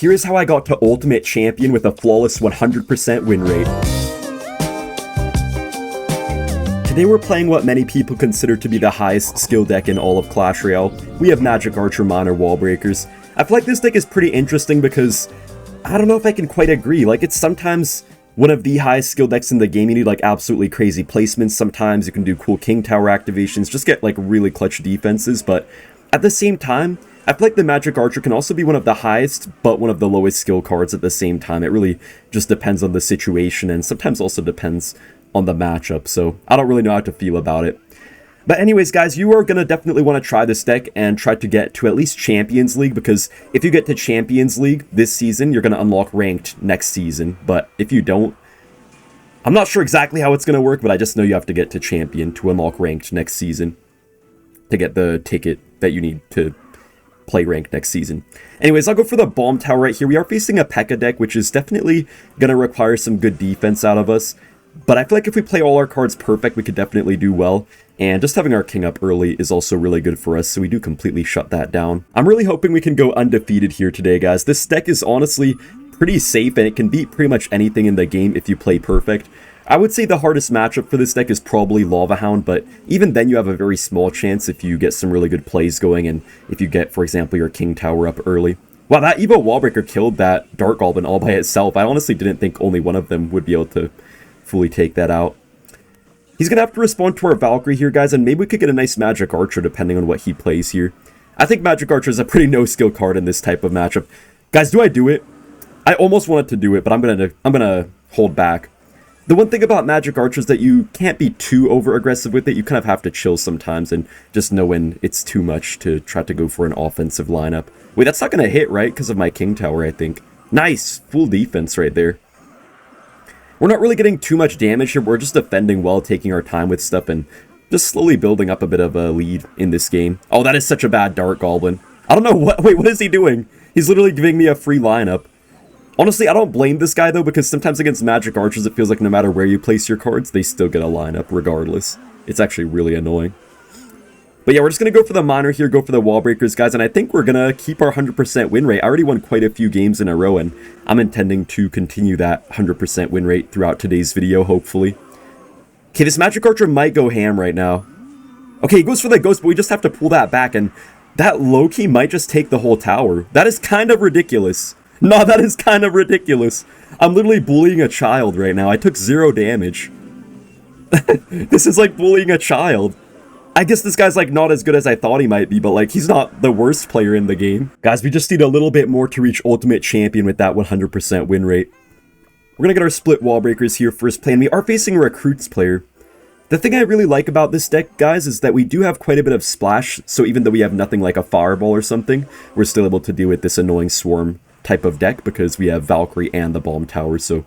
Here is how I got to Ultimate Champion with a flawless 100% win rate. Today we're playing what many people consider to be the highest skill deck in all of Clash Royale. We have Magic Archer, Miner, Wall Breakers. I feel like this deck is pretty interesting because I don't know if I can quite agree. Like, it's sometimes one of the highest skill decks in the game. You need like absolutely crazy placements. Sometimes you can do cool King Tower activations, just get like really clutch defenses. But at the same time, I feel like the Magic Archer can also be one of the highest, but one of the lowest skill cards at the same time. It really just depends on the situation and sometimes also depends on the matchup. So I don't really know how to feel about it. But anyways, guys, you are going to definitely want to try this deck and try to get to at least Champions League, because if you get to Champions League this season, you're going to unlock Ranked next season. But if you don't, I'm not sure exactly how it's going to work, but I just know you have to get to Champion to unlock Ranked next season to get the ticket that you need to play Ranked next season. Anyways, I'll go for the Bomb Tower right here. We are facing a Pekka deck, which is definitely going to require some good defense out of us. But I feel like if we play all our cards perfect, we could definitely do well. And just having our king up early is also really good for us, so we do completely shut that down. I'm really hoping we can go undefeated here today, guys. This deck is honestly pretty safe, and it can beat pretty much anything in the game if you play perfect. I would say the hardest matchup for this deck is probably Lava Hound, but even then you have a very small chance if you get some really good plays going, and if you get, for example, your King Tower up early. Wow, that Evo Wallbreaker killed that Dark Goblin all by itself. I honestly didn't think only one of them would be able to fully take that out. He's going to have to respond to our Valkyrie here, guys, and maybe we could get a nice Magic Archer depending on what he plays here. I think Magic Archer is a pretty no-skill card in this type of matchup. Guys, do I do it? I almost wanted to do it, but I'm gonna hold back. The one thing about Magic Archer is that you can't be too over-aggressive with it. You kind of have to chill sometimes and just know when it's too much to try to go for an offensive lineup. Wait, that's not going to hit, right? Because of my King Tower, I think. Nice! Full defense right there. We're not really getting too much damage here. We're just defending well, taking our time with stuff, and just slowly building up a bit of a lead in this game. Oh, that is such a bad Dark Goblin. I don't know what... Wait, what is he doing? He's literally giving me a free lineup. Honestly, I don't blame this guy, though, because sometimes against Magic Archers, it feels like no matter where you place your cards, they still get a lineup regardless. It's actually really annoying. But yeah, we're just going to go for the Miner here, go for the Wall Breakers, guys, and I think we're going to keep our 100% win rate. I already won quite a few games in a row, and I'm intending to continue that 100% win rate throughout today's video, hopefully. Okay, this Magic Archer might go ham right now. Okay, he goes for the Ghost, but we just have to pull that back, and that low-key might just take the whole tower. That is kind of ridiculous. No, that is kind of ridiculous. I'm literally bullying a child right now. I took 0 damage. This is like bullying a child. I guess this guy's like not as good as I thought he might be, but like he's not the worst player in the game. Guys, we just need a little bit more to reach Ultimate Champion with that 100% win rate. We're gonna get our split Wall Breakers here first play, and we are facing a Recruits player. The thing I really like about this deck, guys, is that we do have quite a bit of splash, so even though we have nothing like a Fireball or something, we're still able to deal with this annoying Swarm type of deck because we have Valkyrie and the Bomb Tower, so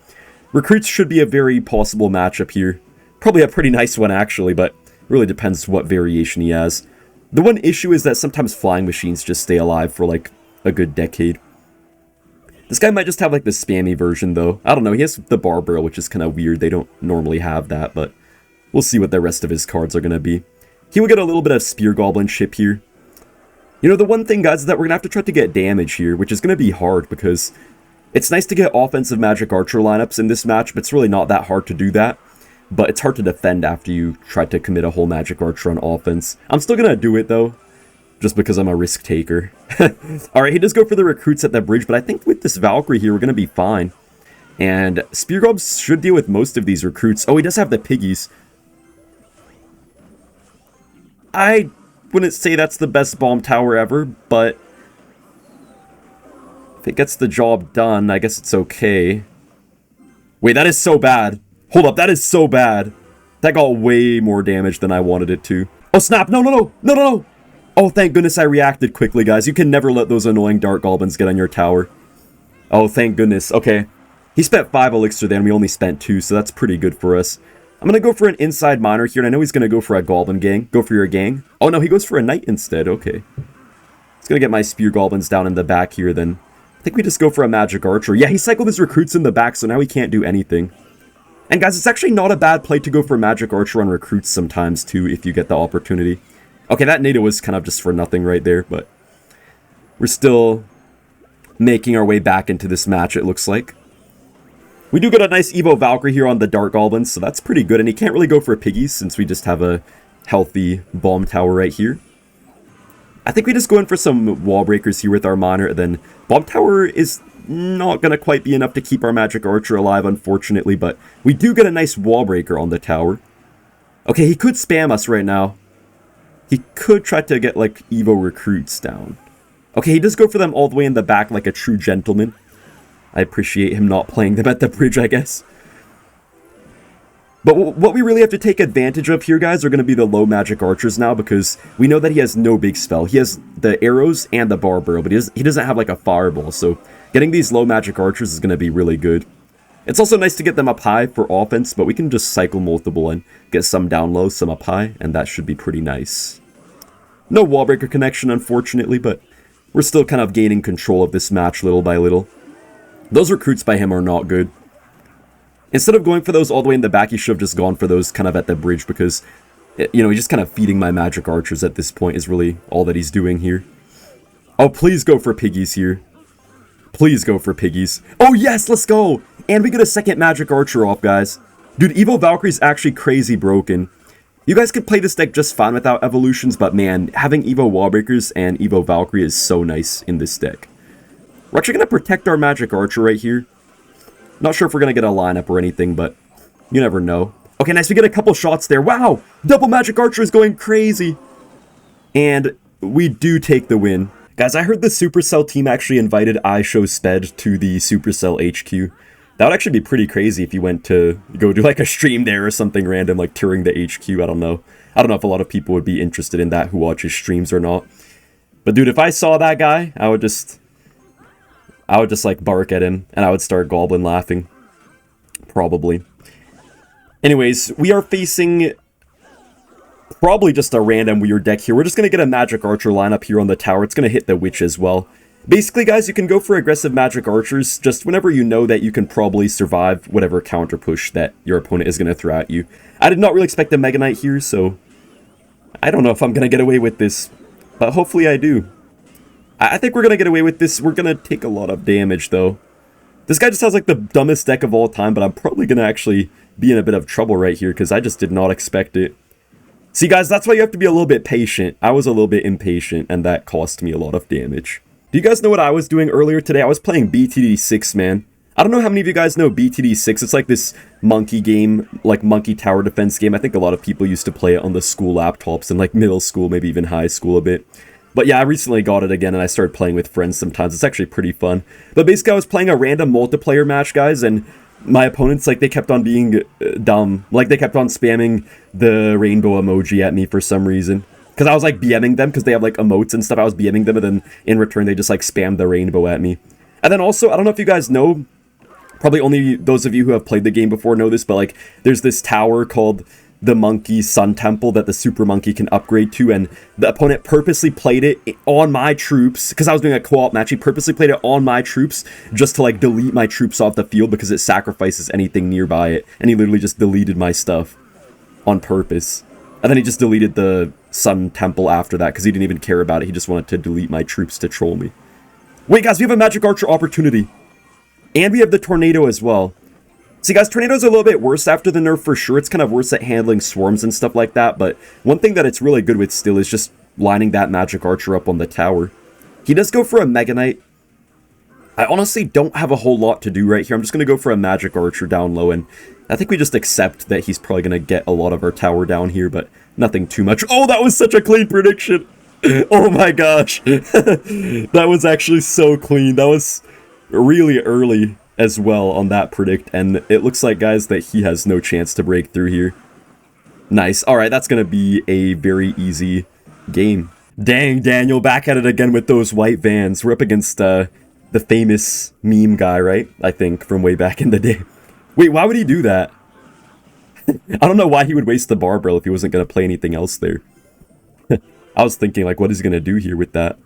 Recruits should be a very possible matchup here. Probably a pretty nice one, actually, but really depends what variation he has. The one issue is that sometimes Flying Machines just stay alive for like a good decade. This guy might just have like the spammy version though. I don't know, he has the Barbara, which is kind of weird. They don't normally have that, but we'll see what the rest of his cards are going to be. He will get a little bit of Spear Goblin chip here. You know, the one thing, guys, is that we're going to have to try to get damage here, which is going to be hard because it's nice to get offensive Magic Archer lineups in this match, but it's really not that hard to do that. But it's hard to defend after you try to commit a whole Magic Archer on offense. I'm still going to do it, though, just because I'm a risk taker. Alright, he does go for the Recruits at the bridge, but I think with this Valkyrie here, we're going to be fine. And Spear Gobs should deal with most of these Recruits. Oh, he does have the Piggies. I wouldn't say that's the best Bomb Tower ever, but if it gets the job done, I guess it's okay. Wait, that is so bad. Hold up, that is so bad. That got way more damage than I wanted it to. Oh, snap! No, no, no! No, no, no! Oh, thank goodness I reacted quickly, guys. You can never let those annoying Dark Goblins get on your tower. Oh, thank goodness. Okay. He spent 5 elixir there, and we only spent 2, so that's pretty good for us. I'm going to go for an inside Miner here, and I know he's going to go for a Goblin gang. Go for your gang. Oh, no, he goes for a Knight instead. Okay. He's going to get my Spear Goblins down in the back here, then. I think we just go for a Magic Archer. Yeah, he cycled his Recruits in the back, so now he can't do anything. And guys, it's actually not a bad play to go for Magic Archer on Recruits sometimes, too, if you get the opportunity. Okay, that NATO was kind of just for nothing right there, but we're still making our way back into this match, it looks like. We do get a nice Evo Valkyrie here on the Dark Goblins, so that's pretty good. And he can't really go for piggies since we just have a healthy bomb tower right here. I think we just go in for some wall breakers here with our monitor. Then bomb tower is not going to quite be enough to keep our magic archer alive, unfortunately. But we do get a nice wall breaker on the tower. Okay, he could spam us right now. He could try to get, like, Evo recruits down. Okay, he does go for them all the way in the back like a true gentleman. I appreciate him not playing them at the bridge, I guess. But what we really have to take advantage of here, guys, are going to be the low magic archers now, because we know that he has no big spell. He has the arrows and the bar barrel, but he doesn't have, like, a fireball. So getting these low magic archers is going to be really good. It's also nice to get them up high for offense, but we can just cycle multiple and get some down low, some up high, and that should be pretty nice. No wall breaker connection, unfortunately, but we're still kind of gaining control of this match little by little. Those recruits by him are not good. Instead of going for those all the way in the back, he should have just gone for those kind of at the bridge, because, you know, he's just kind of feeding my magic archers at this point is really all that he's doing here. Oh, please go for piggies here. Please go for piggies. Oh, yes, let's go! And we get a second magic archer off, guys. Dude, Evo Valkyrie's actually crazy broken. You guys could play this deck just fine without evolutions, but man, having Evo Wallbreakers and Evo Valkyrie is so nice in this deck. We're actually going to protect our magic archer right here. Not sure if we're going to get a lineup or anything, but you never know. Okay, nice, we get a couple shots there. Wow, double magic archer is going crazy. And we do take the win. Guys, I heard the Supercell team actually invited iShowSped to the Supercell HQ. That would actually be pretty crazy if you went to go do like a stream there or something random, like touring the HQ. I don't know. I don't know if a lot of people would be interested in that who watches streams or not. But dude, if I saw that guy, I would just like bark at him and I would start goblin laughing. Probably. Anyways, we are facing probably just a random weird deck here. We're just going to get a magic archer lineup here on the tower. It's going to hit the witch as well. Basically, guys, you can go for aggressive magic archers just whenever you know that you can probably survive whatever counter push that your opponent is going to throw at you. I did not really expect a Mega Knight here, so I don't know if I'm going to get away with this, but hopefully I do. I think we're going to get away with this. We're going to take a lot of damage, though. This guy just has, like, the dumbest deck of all time, but I'm probably going to actually be in a bit of trouble right here because I just did not expect it. See, guys, that's why you have to be a little bit patient. I was a little bit impatient, and that cost me a lot of damage. Do you guys know what I was doing earlier today? I was playing BTD6, man. I don't know how many of you guys know BTD6. It's like this monkey game, like monkey tower defense game. I think a lot of people used to play it on the school laptops in like middle school, maybe even high school a bit. But yeah, I recently got it again and I started playing with friends sometimes. It's actually pretty fun. But basically I was playing a random multiplayer match, guys, and my opponents, like, they kept on being dumb. Like, they kept on spamming the rainbow emoji at me for some reason. Because I was, like, BMing them, because they have, like, emotes and stuff. I was BMing them, and then in return, they just, like, spammed the rainbow at me. And then also, I don't know if you guys know, probably only those of you who have played the game before know this, but, like, there's this tower called the Monkey Sun Temple that the Super Monkey can upgrade to, and the opponent purposely played it on my troops, because I was doing a co-op match. He purposely played it on my troops just to, like, delete my troops off the field because it sacrifices anything nearby it, and he literally just deleted my stuff on purpose. And then he just deleted the Sun Temple after that because he didn't even care about it. He just wanted to delete my troops to troll me. Wait, guys, we have a Magic Archer opportunity. And we have the Tornado as well. See, guys, Tornado's a little bit worse after the nerf for sure. It's kind of worse at handling swarms and stuff like that. But one thing that it's really good with still is just lining that Magic Archer up on the tower. He does go for a Mega Knight. I honestly don't have a whole lot to do right here. I'm just going to go for a Magic Archer down low, and I think we just accept that he's probably going to get a lot of our tower down here, but nothing too much. Oh, that was such a clean prediction! Oh my gosh! That was actually so clean. That was really early as well on that predict, and it looks like, guys, that he has no chance to break through here. Nice. Alright, that's going to be a very easy game. Dang, Daniel, back at it again with those white vans. We're up against, the famous meme guy, right? I think, from way back in the day. Wait, why would he do that? I don't know why he would waste the barbell if he wasn't going to play anything else there. I was thinking, like, what is he going to do here with that?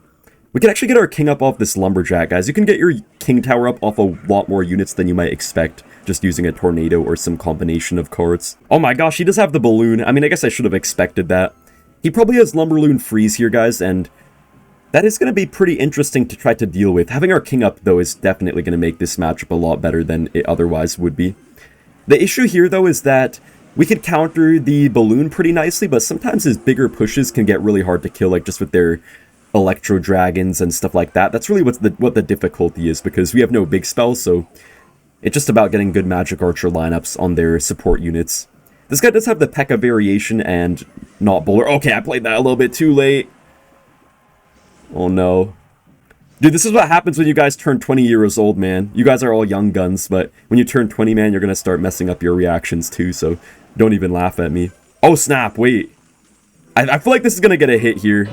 We can actually get our king up off this lumberjack, guys. You can get your king tower up off a lot more units than you might expect, just using a tornado or some combination of cards. Oh my gosh, he does have the balloon. I mean, I guess I should have expected that. He probably has Lumberoon freeze here, guys, and That is going to be pretty interesting to try to deal with. Having our king up, though, is definitely going to make this matchup a lot better than it otherwise would be. The issue here, though, is that we could counter the balloon pretty nicely, but sometimes his bigger pushes can get really hard to kill, like just with their electro dragons and stuff like that. That's really what the difficulty is, because we have no big spells, so it's just about getting good magic archer lineups on their support units. This guy does have the Pekka variation and not bowler. Okay, I played that a little bit too late. Oh no. Dude, this is what happens when you guys turn 20 years old, man. You guys are all young guns, but when you turn 20, man, you're gonna start messing up your reactions too, so don't even laugh at me. Oh snap, wait. I feel like this is gonna get a hit here.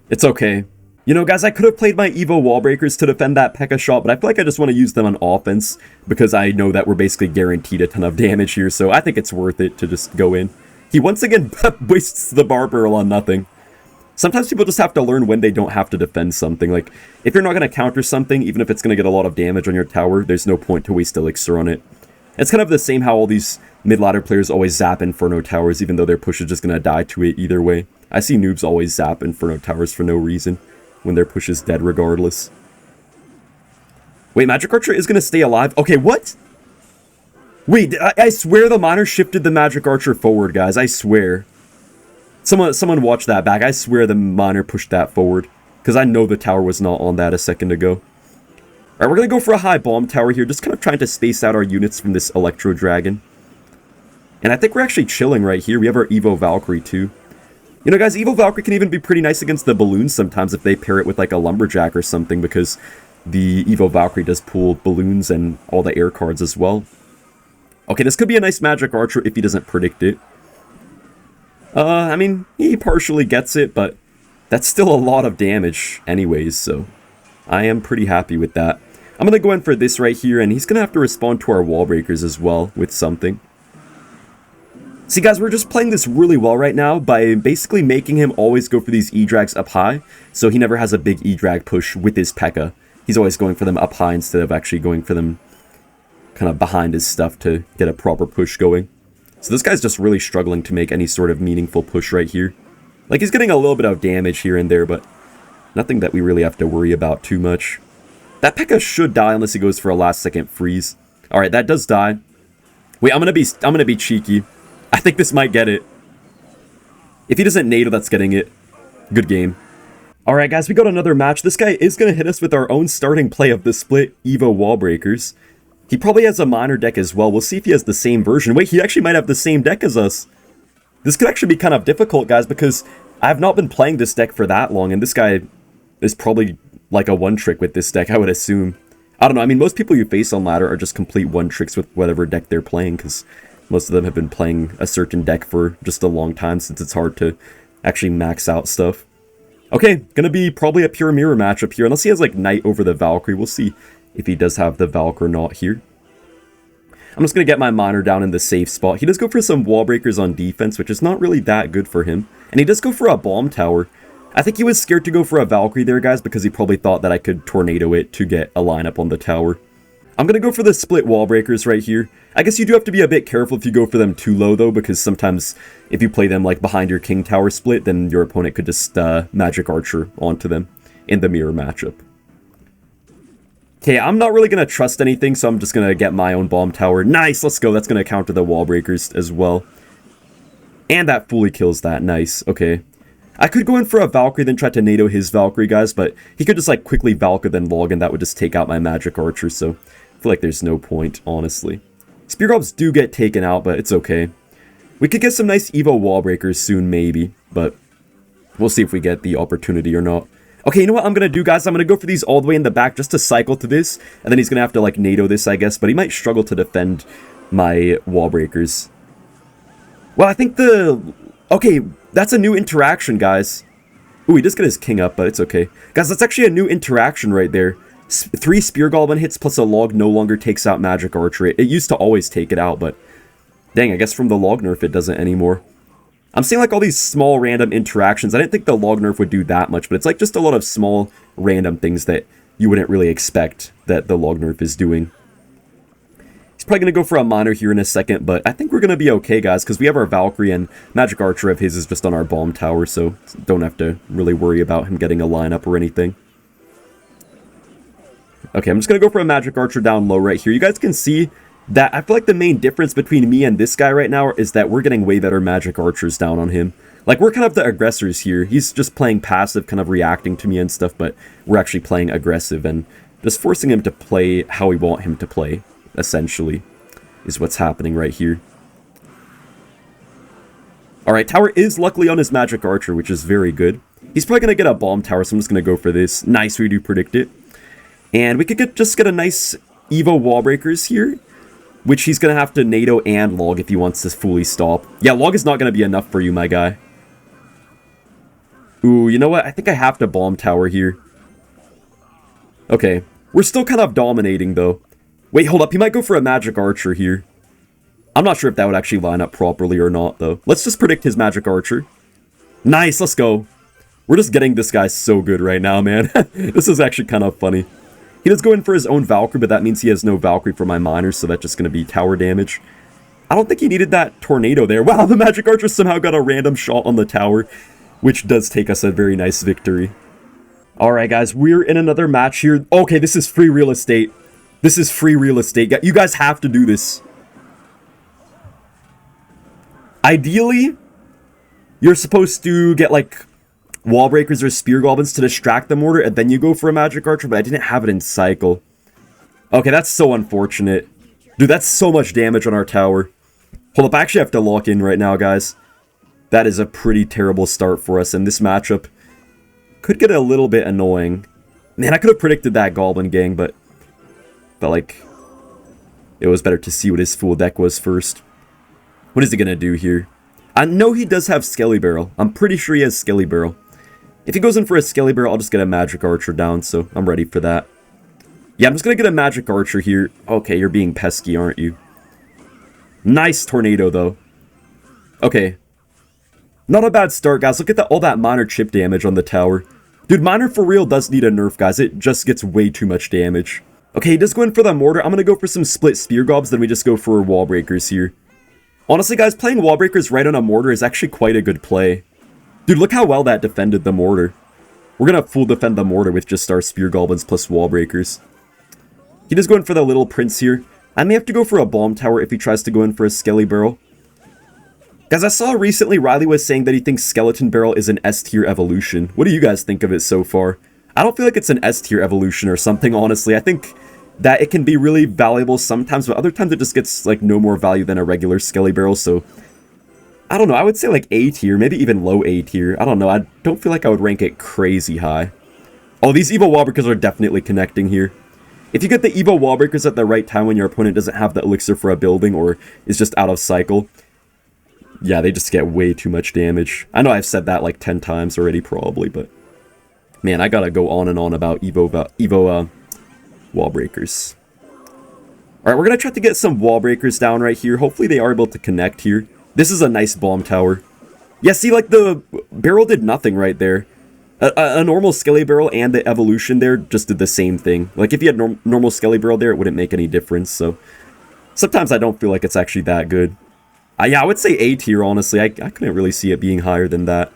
It's okay. You know, guys, I could have played my Evo wall breakers to defend that Pekka shot, but I feel like I just want to use them on offense, because I know that we're basically guaranteed a ton of damage here, so I think it's worth it to just go in. He once again wastes the bar barrel on nothing. Sometimes people just have to learn when they don't have to defend something. Like, if you're not going to counter something, even if it's going to get a lot of damage on your tower, there's no point to waste elixir on it. It's kind of the same how all these mid-ladder players always zap Inferno towers, even though their push is just going to die to it either way. I see noobs always zap Inferno towers for no reason, when their push is dead regardless. Wait, Magic Archer is going to stay alive? Okay, what? Wait, I swear the miner shifted the Magic Archer forward, guys. I swear. Someone watch that back. I swear the miner pushed that forward, because I know the tower was not on that a second ago. Alright, we're going to go for a high bomb tower here, just kind of trying to space out our units from this Electro Dragon. And I think we're actually chilling right here. We have our Evo Valkyrie too. You know, guys, Evo Valkyrie can even be pretty nice against the balloons sometimes if they pair it with like a Lumberjack or something, because the Evo Valkyrie does pull balloons and all the air cards as well. Okay, this could be a nice Magic Archer if he doesn't predict it. I mean, he partially gets it, but that's still a lot of damage anyways, so I am pretty happy with that. I'm going to go in for this right here, and he's going to have to respond to our wall breakers as well with something. See, guys, we're just playing this really well right now by basically making him always go for these E-Drags up high, so he never has a big E-Drag push with his Pekka. He's always going for them up high instead of actually going for them kind of behind his stuff to get a proper push going. So this guy's just really struggling to make any sort of meaningful push right here. Like, he's getting a little bit of damage here and there, but nothing that we really have to worry about too much. That Pekka should die unless he goes for a last second freeze. Alright, that does die. Wait, I'm gonna be cheeky. I think this might get it. If he doesn't NATO, that's getting it. Good game. Alright guys, we got another match. This guy is gonna hit us with our own starting play of the split Evo wall breakers. He probably has a miner deck as well. We'll see if he has the same version. Wait, he actually might have the same deck as us. This could actually be kind of difficult, guys, because I have not been playing this deck for that long, and this guy is probably like a one-trick with this deck, I would assume. I don't know, I mean, most people you face on ladder are just complete one-tricks with whatever deck they're playing, because most of them have been playing a certain deck for just a long time, since it's hard to actually max out stuff. Okay, gonna be probably a pure mirror matchup here, unless he has, like, Knight over the Valkyrie. We'll see if he does have the Valk or not here. I'm just going to get my miner down in the safe spot. He does go for some wall breakers on defense, which is not really that good for him. And he does go for a bomb tower. I think he was scared to go for a Valkyrie there, guys, because he probably thought that I could tornado it to get a lineup on the tower. I'm going to go for the split wall breakers right here. I guess you do have to be a bit careful if you go for them too low, though, because sometimes if you play them like behind your king tower split, then your opponent could just Magic Archer onto them in the mirror matchup. Okay, I'm not really going to trust anything, so I'm just going to get my own bomb tower. Nice, let's go. That's going to counter the wall breakers as well. And that fully kills that. Nice, okay. I could go in for a Valkyrie, then try to NATO his Valkyrie, guys, but he could just, like, quickly Valka, then log, and that would just take out my Magic Archer, so I feel like there's no point, honestly. Spear Gobs do get taken out, but it's okay. We could get some nice Evo wall breakers soon, maybe, but we'll see if we get the opportunity or not. Okay, you know what I'm going to do, guys? I'm going to go for these all the way in the back just to cycle to this, and then he's going to have to, like, NATO this, I guess, but he might struggle to defend my wall breakers. Well, I think okay, that's a new interaction, guys. Ooh, he does get his king up, but it's okay. Guys, that's actually a new interaction right there. 3 Spear Goblin hits plus a log no longer takes out Magic Archer. It used to always take it out, but dang, I guess from the log nerf it doesn't anymore. I'm seeing like all these small random interactions. I didn't think the log nerf would do that much, but it's like just a lot of small random things that you wouldn't really expect that the log nerf is doing. probably going to go for a miner here in a second, but I think we're going to be okay, guys, because we have our Valkyrie, and Magic Archer of his is just on our bomb tower, so don't have to really worry about him getting a lineup or anything. Okay, I'm just going to go for a Magic Archer down low right here. You guys can see that I feel like the main difference between me and this guy right now is that we're getting way better Magic Archers down on him. Like, we're kind of the aggressors here. He's just playing passive, kind of reacting to me and stuff, but we're actually playing aggressive and just forcing him to play how we want him to play, essentially, is what's happening right here. Alright, tower is luckily on his Magic Archer, which is very good. He's probably going to get a bomb tower, so I'm just going to go for this. Nice, we do predict it. And we could just get a nice Evo wall breakers here, which he's going to have to NATO and log if he wants to fully stop. Yeah, log is not going to be enough for you, my guy. Ooh, you know what? I think I have to bomb tower here. Okay, we're still kind of dominating, though. Wait, hold up, he might go for a Magic Archer here. I'm not sure if that would actually line up properly or not, though. Let's just predict his Magic Archer. Nice, let's go. We're just getting this guy so good right now, man. This is actually kind of funny. He does go in for his own Valkyrie, but that means he has no Valkyrie for my miners, so that's just going to be tower damage. I don't think he needed that tornado there. Wow, the Magic Archer somehow got a random shot on the tower, which does take us a very nice victory. Alright, guys, we're in another match here. Okay, this is free real estate. This is free real estate. You guys have to do this. Ideally, you're supposed to get, like, wall breakers or spear goblins to distract the mortar, and then you go for a Magic Archer, but I didn't have it in cycle. Okay, that's so unfortunate. Dude, that's so much damage on our tower. Hold up, I actually have to lock in right now, guys. That is a pretty terrible start for us, and this matchup could get a little bit annoying. Man, I could have predicted that Goblin Gang, but like, it was better to see what his full deck was first. What is he gonna do here? I know he does have Skelly Barrel. I'm pretty sure he has Skelly Barrel. If he goes in for a Skelly Barrel, I'll just get a Magic Archer down, so I'm ready for that. Yeah, I'm just gonna get a Magic Archer here. Okay, you're being pesky, aren't you? Nice Tornado, though. Okay. Not a bad start, guys. Look at all that minor chip damage on the tower. Dude, Miner for real does need a nerf, guys. It just gets way too much damage. Okay, he does go in for the Mortar. I'm gonna go for some split Spear Gobs, then we just go for Wall Breakers here. Honestly, guys, playing Wall Breakers right on a Mortar is actually quite a good play. Dude, look how well that defended the Mortar. We're gonna full defend the Mortar with just our Spear Goblins plus Wall Breakers. He does go in for the Little Prince here. I may have to go for a Bomb Tower if he tries to go in for a Skelly Barrel. Guys, I saw recently Riley was saying that he thinks Skeleton Barrel is an S-tier evolution. What do you guys think of it so far? I don't feel like it's an S-tier evolution or something, honestly. I think that it can be really valuable sometimes, but other times it just gets, like, no more value than a regular Skelly Barrel, so I don't know, I would say, like, A-tier, maybe even low A-tier. I don't know, I don't feel like I would rank it crazy high. Oh, these Evo Wall Breakers are definitely connecting here. If you get the Evo Wall Breakers at the right time when your opponent doesn't have the elixir for a building or is just out of cycle, yeah, they just get way too much damage. I know I've said that like 10 times already, probably, but man, I gotta go on and on about Evo Wall Breakers. Alright, we're gonna try to get some Wall Breakers down right here. Hopefully they are able to connect here. This is a nice Bomb Tower. Yeah, see, like, the barrel did nothing right there. A normal Skelly Barrel and the evolution there just did the same thing. Like, if you had normal Skelly Barrel there, it wouldn't make any difference, so sometimes I don't feel like it's actually that good. Yeah, I would say A tier, honestly. I couldn't really see it being higher than that.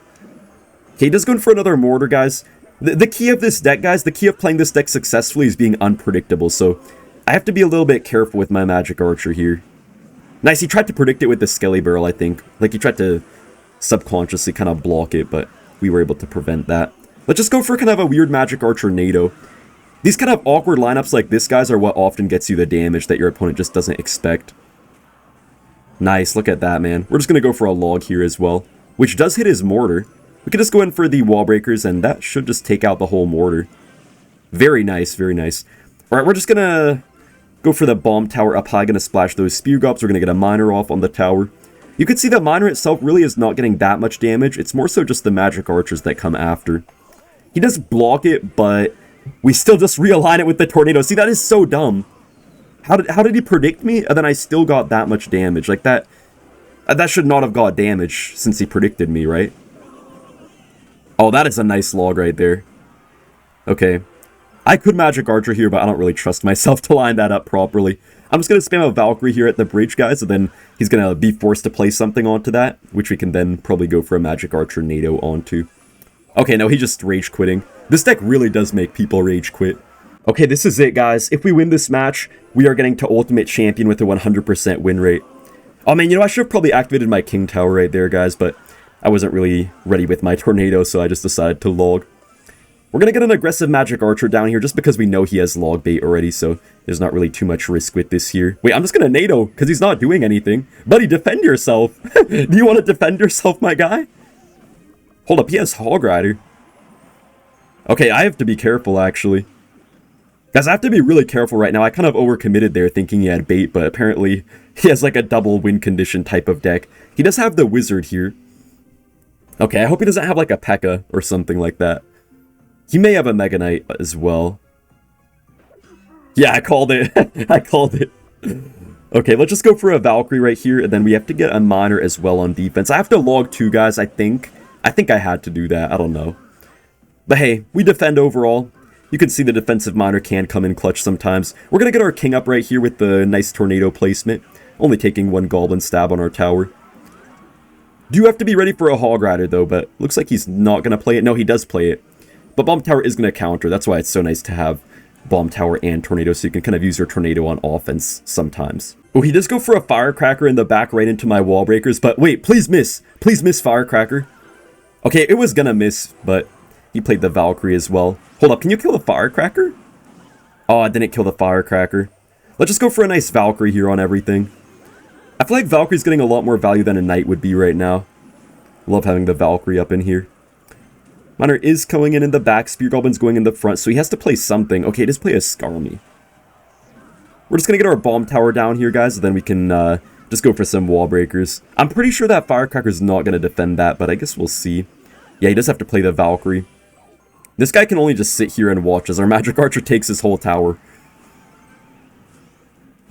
Okay, he does go in for another Mortar, guys. The key of this deck, guys, the key of playing this deck successfully is being unpredictable, so I have to be a little bit careful with my Magic Archer here. Nice, he tried to predict it with the Skelly Barrel, I think. Like, he tried to subconsciously kind of block it, but we were able to prevent that. Let's just go for kind of a weird Magic Archer NATO. These kind of awkward lineups like this, guys, are what often gets you the damage that your opponent just doesn't expect. Nice, look at that, man. We're just going to go for a log here as well, which does hit his Mortar. We can just go in for the Wall Breakers, and that should just take out the whole Mortar. Very nice, very nice. Alright, we're just going to go for the Bomb Tower up high, going to splash those Spear Gobs. We're going to get a Miner off on the tower. You can see the Miner itself really is not getting that much damage. It's more so just the Magic Archers that come after. He does block it, but we still just realign it with the Tornado. See, that is so dumb. How did he predict me, and then I still got that much damage? Like, that should not have got damage since he predicted me, right? Oh, that is a nice log right there. Okay. I could Magic Archer here, but I don't really trust myself to line that up properly. I'm just going to spam a Valkyrie here at the bridge, guys, and then he's going to be forced to play something onto that, which we can then probably go for a Magic Archer NATO onto. Okay, no, he just rage quitting. This deck really does make people rage quit. Okay, this is it, guys. If we win this match, we are getting to Ultimate Champion with a 100% win rate. Oh, man, you know, I should have probably activated my King Tower right there, guys, but I wasn't really ready with my Tornado, so I just decided to log. We're going to get an aggressive Magic Archer down here just because we know he has Logbait already, so there's not really too much risk with this here. Wait, I'm just going to NATO because he's not doing anything. Buddy, defend yourself. Do you want to defend yourself, my guy? Hold up, he has Hog Rider. Okay, I have to be careful, actually. Guys, I have to be really careful right now. I kind of overcommitted there thinking he had bait, but apparently he has like a double win condition type of deck. He does have the Wizard here. Okay, I hope he doesn't have like a Pekka or something like that. He may have a Mega Knight as well. Yeah, I called it. I called it. Okay, let's just go for a Valkyrie right here, and then we have to get a Miner as well on defense. I have to log 2, guys, I think. I think I had to do that. I don't know. But hey, we defend overall. You can see the defensive Miner can come in clutch sometimes. We're going to get our King up right here with the nice Tornado placement. Only taking 1 Goblin Stab on our tower. Do have to be ready for a Hog Rider, though, but looks like he's not going to play it. No, he does play it. But Bomb Tower is going to counter. That's why it's so nice to have Bomb Tower and Tornado, so you can kind of use your Tornado on offense sometimes. Oh, he does go for a Firecracker in the back right into my wall breakers, but wait, please miss. Please miss Firecracker. Okay, it was going to miss, but he played the Valkyrie as well. Hold up, can you kill the Firecracker? Oh, I didn't kill the Firecracker. Let's just go for a nice Valkyrie here on everything. I feel like Valkyrie's getting a lot more value than a Knight would be right now. Love having the Valkyrie up in here. Miner is coming in the back. Spear Goblin's going in the front, so he has to play something. Okay, just play a Skarmy. We're just going to get our Bomb Tower down here, guys, and then we can just go for some wall breakers. I'm pretty sure that Firecracker's not going to defend that, but I guess we'll see. Yeah, he does have to play the Valkyrie. This guy can only just sit here and watch as our Magic Archer takes his whole tower.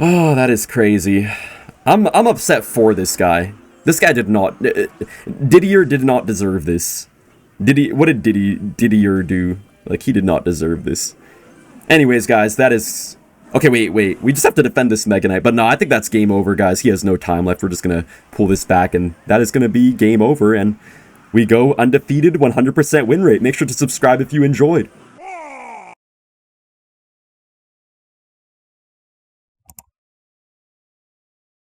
Oh, that is crazy. I'm upset for this guy. This guy did not... Didier did not deserve this. What did Didier do? Like, he did not deserve this. Anyways, guys, that is... Okay, wait. We just have to defend this Mega Knight. But no, I think that's game over, guys. He has no time left. We're just going to pull this back, and that is going to be game over. And we go undefeated, 100% win rate. Make sure to subscribe if you enjoyed.